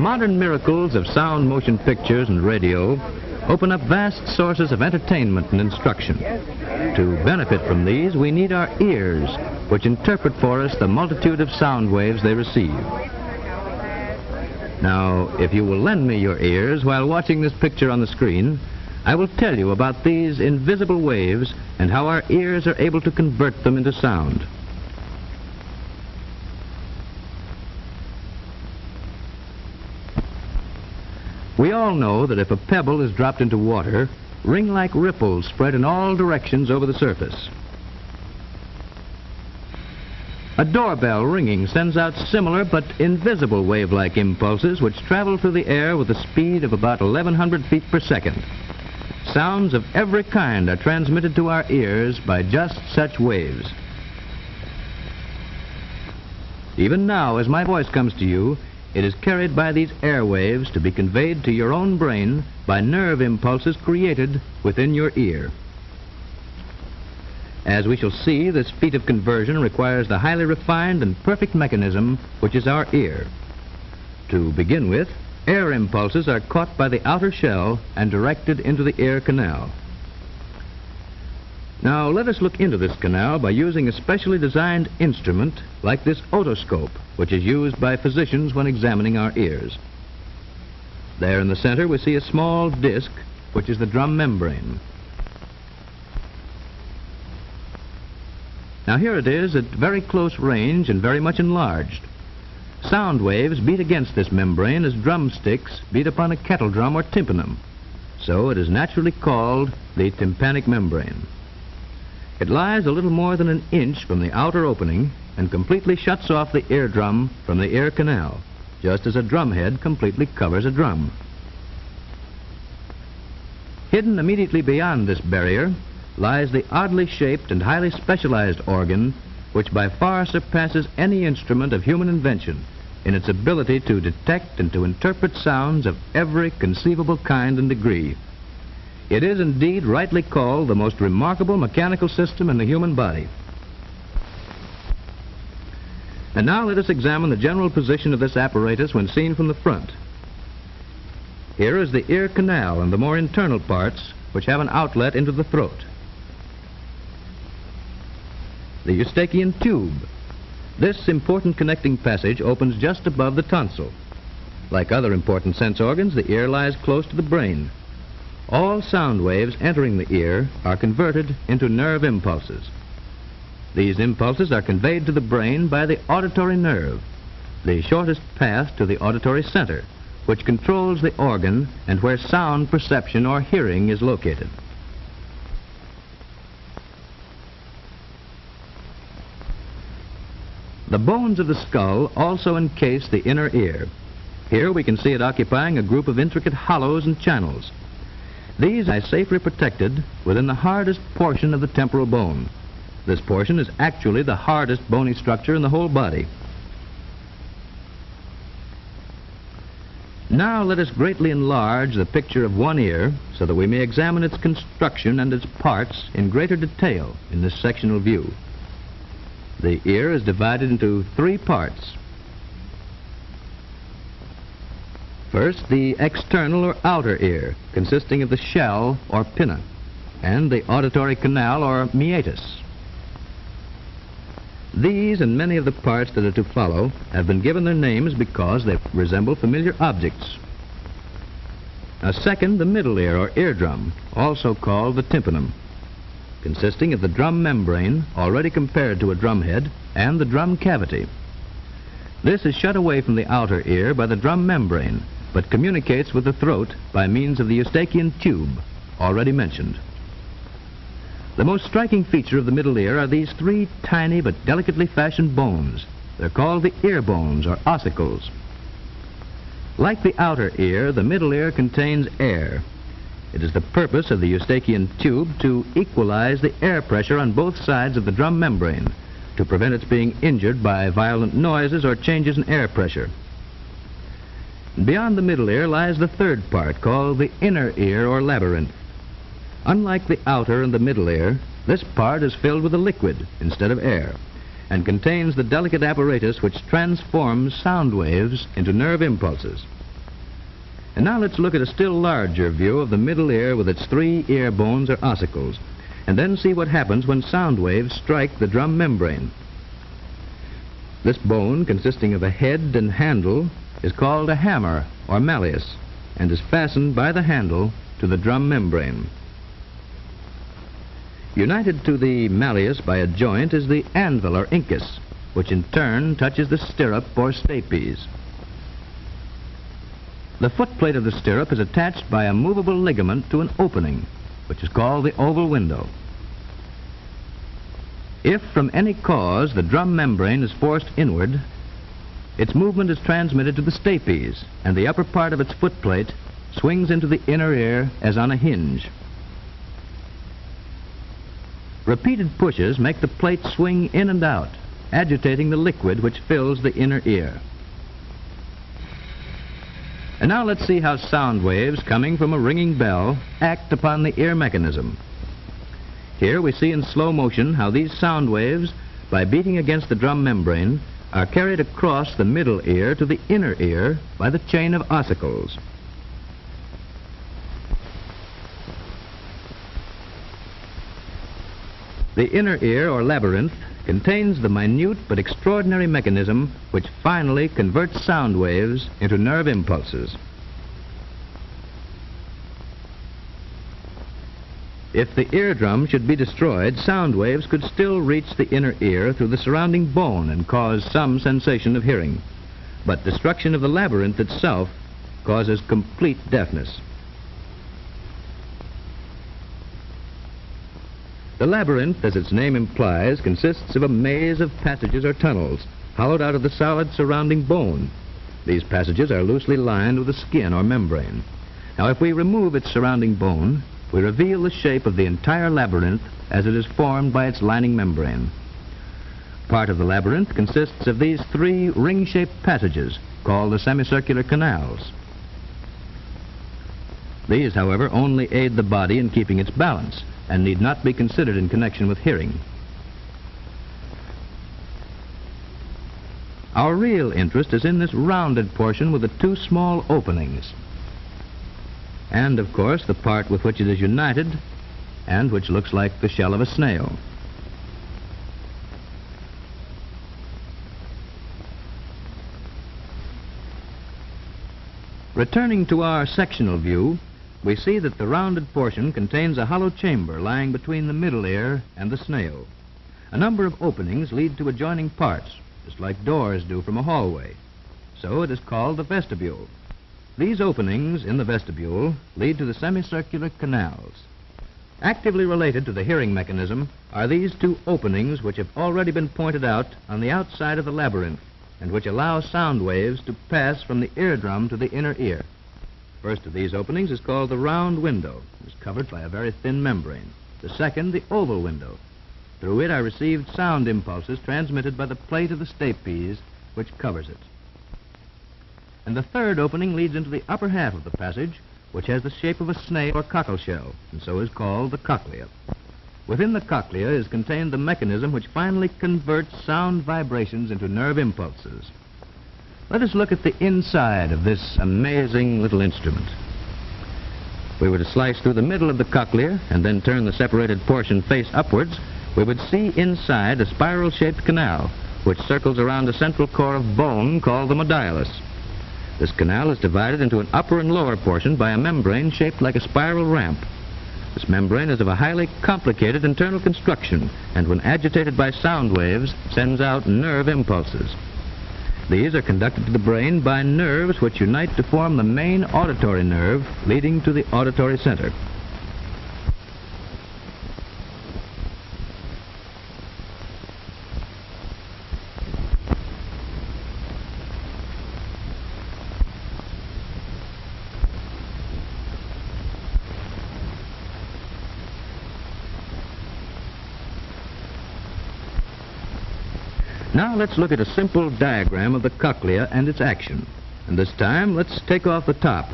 modern miracles of sound motion pictures and radio open up vast sources of entertainment and instruction. To benefit from these, we need our ears, which interpret for us the multitude of sound waves they receive. Now, if you will lend me your ears while watching this picture on the screen, I will tell you about these invisible waves and how our ears are able to convert them into sound. We all know that if a pebble is dropped into water, ring-like ripples spread in all directions over the surface. A doorbell ringing sends out similar but invisible wave-like impulses which travel through the air with a speed of about 1,100 feet per second. Sounds of every kind are transmitted to our ears by just such waves. Even now, as my voice comes to you, it is carried by these airwaves to be conveyed to your own brain by nerve impulses created within your ear. As we shall see, this feat of conversion requires the highly refined and perfect mechanism which is our ear. To begin with, air impulses are caught by the outer shell and directed into the ear canal. Now let us look into this canal by using a specially designed instrument like this otoscope, which is used by physicians when examining our ears. There in the center we see a small disc, which is the drum membrane. Now here it is at very close range and very much enlarged. Sound waves beat against this membrane as drumsticks beat upon a kettle drum or tympanum. So it is naturally called the tympanic membrane. It lies a little more than an inch from the outer opening and completely shuts off the eardrum from the ear canal, just as a drumhead completely covers a drum. Hidden immediately beyond this barrier lies the oddly shaped and highly specialized organ which by far surpasses any instrument of human invention in its ability to detect and to interpret sounds of every conceivable kind and degree. It is indeed rightly called the most remarkable mechanical system in the human body. And now let us examine the general position of this apparatus when seen from the front. Here is the ear canal and the more internal parts which have an outlet into the throat. The eustachian tube. This important connecting passage opens just above the tonsil. Like other important sense organs, the ear lies close to the brain. All sound waves entering the ear are converted into nerve impulses. These impulses are conveyed to the brain by the auditory nerve, the shortest path to the auditory center, which controls the organ and where sound perception or hearing is located. The bones of the skull also encase the inner ear. Here we can see it occupying a group of intricate hollows and channels. These are safely protected within the hardest portion of the temporal bone. This portion is actually the hardest bony structure in the whole body. Now let us greatly enlarge the picture of one ear so that we may examine its construction and its parts in greater detail in this sectional view. The ear is divided into three parts. First, the external or outer ear, consisting of the shell or pinna, and the auditory canal or meatus. These and many of the parts that are to follow have been given their names because they resemble familiar objects. Now second, the middle ear or eardrum, also called the tympanum, consisting of the drum membrane, already compared to a drumhead, and the drum cavity. This is shut away from the outer ear by the drum membrane, but communicates with the throat by means of the eustachian tube, already mentioned. The most striking feature of the middle ear are these three tiny but delicately fashioned bones. They're called the ear bones, or ossicles. Like the outer ear, the middle ear contains air. It is the purpose of the eustachian tube to equalize the air pressure on both sides of the drum membrane, to prevent its being injured by violent noises or changes in air pressure. Beyond the middle ear lies the third part, called the inner ear or labyrinth. Unlike the outer and the middle ear, this part is filled with a liquid instead of air, and contains the delicate apparatus which transforms sound waves into nerve impulses. And now let's look at a still larger view of the middle ear with its 3 ear bones or ossicles, and then see what happens when sound waves strike the drum membrane. This bone, consisting of a head and handle, is called a hammer or malleus, and is fastened by the handle to the drum membrane. United to the malleus by a joint is the anvil or incus, which in turn touches the stirrup or stapes. The footplate of the stirrup is attached by a movable ligament to an opening, which is called the oval window. If from any cause the drum membrane is forced inward, its movement is transmitted to the stapes, and the upper part of its footplate swings into the inner ear as on a hinge. Repeated pushes make the plate swing in and out, agitating the liquid which fills the inner ear. And now let's see how sound waves coming from a ringing bell act upon the ear mechanism. Here we see in slow motion how these sound waves, by beating against the drum membrane, are carried across the middle ear to the inner ear by the chain of ossicles. The inner ear, or labyrinth, contains the minute but extraordinary mechanism which finally converts sound waves into nerve impulses. If the eardrum should be destroyed, sound waves could still reach the inner ear through the surrounding bone and cause some sensation of hearing. But destruction of the labyrinth itself causes complete deafness. The labyrinth, as its name implies, consists of a maze of passages or tunnels hollowed out of the solid surrounding bone. These passages are loosely lined with a skin or membrane. Now, if we remove its surrounding bone, we reveal the shape of the entire labyrinth as it is formed by its lining membrane. Part of the labyrinth consists of these 3 ring-shaped passages called the semicircular canals. These, however, only aid the body in keeping its balance and need not be considered in connection with hearing. Our real interest is in this rounded portion with the 2 small openings, and of course the part with which it is united and which looks like the shell of a snail. Returning to our sectional view, we see that the rounded portion contains a hollow chamber lying between the middle ear and the snail. A number of openings lead to adjoining parts, just like doors do from a hallway. So it is called the vestibule. These openings in the vestibule lead to the semicircular canals. Actively related to the hearing mechanism are these 2 openings which have already been pointed out on the outside of the labyrinth and which allow sound waves to pass from the eardrum to the inner ear. The first of these openings is called the round window. It is covered by a very thin membrane. The second, the oval window. Through it are received sound impulses transmitted by the plate of the stapes which covers it. And the third opening leads into the upper half of the passage, which has the shape of a snail or cockleshell, and so is called the cochlea. Within the cochlea is contained the mechanism which finally converts sound vibrations into nerve impulses. Let us look at the inside of this amazing little instrument. If we were to slice through the middle of the cochlea and then turn the separated portion face upwards, we would see inside a spiral-shaped canal which circles around a central core of bone called the modiolus. This canal is divided into an upper and lower portion by a membrane shaped like a spiral ramp. This membrane is of a highly complicated internal construction, and when agitated by sound waves, sends out nerve impulses. These are conducted to the brain by nerves which unite to form the main auditory nerve leading to the auditory center. Now let's look at a simple diagram of the cochlea and its action. And this time, let's take off the top.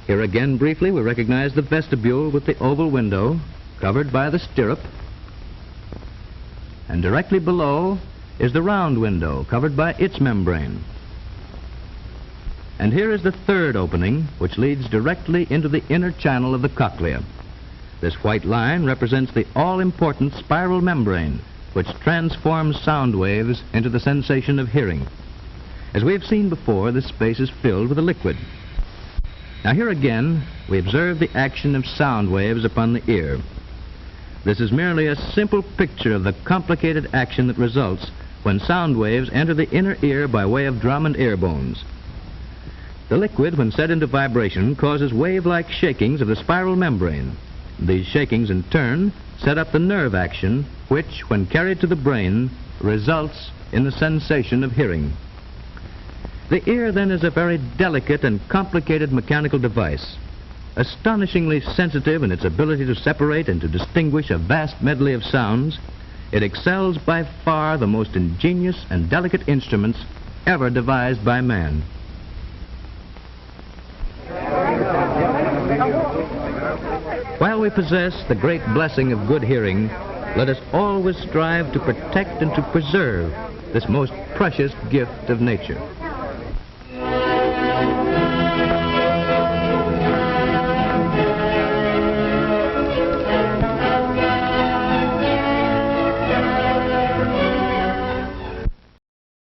Here again, briefly, we recognize the vestibule with the oval window covered by the stirrup. And directly below is the round window covered by its membrane. And here is the third opening, which leads directly into the inner channel of the cochlea. This white line represents the all-important spiral membrane, which transforms sound waves into the sensation of hearing. As we have seen before, this space is filled with a liquid. Now here again, we observe the action of sound waves upon the ear. This is merely a simple picture of the complicated action that results when sound waves enter the inner ear by way of drum and ear bones. The liquid, when set into vibration, causes wave-like shakings of the spiral membrane. These shakings, in turn, set up the nerve action, which, when carried to the brain, results in the sensation of hearing. The ear, then, is a very delicate and complicated mechanical device, astonishingly sensitive in its ability to separate and to distinguish a vast medley of sounds. It excels by far the most ingenious and delicate instruments ever devised by man. While we possess the great blessing of good hearing, let us always strive to protect and to preserve this most precious gift of nature.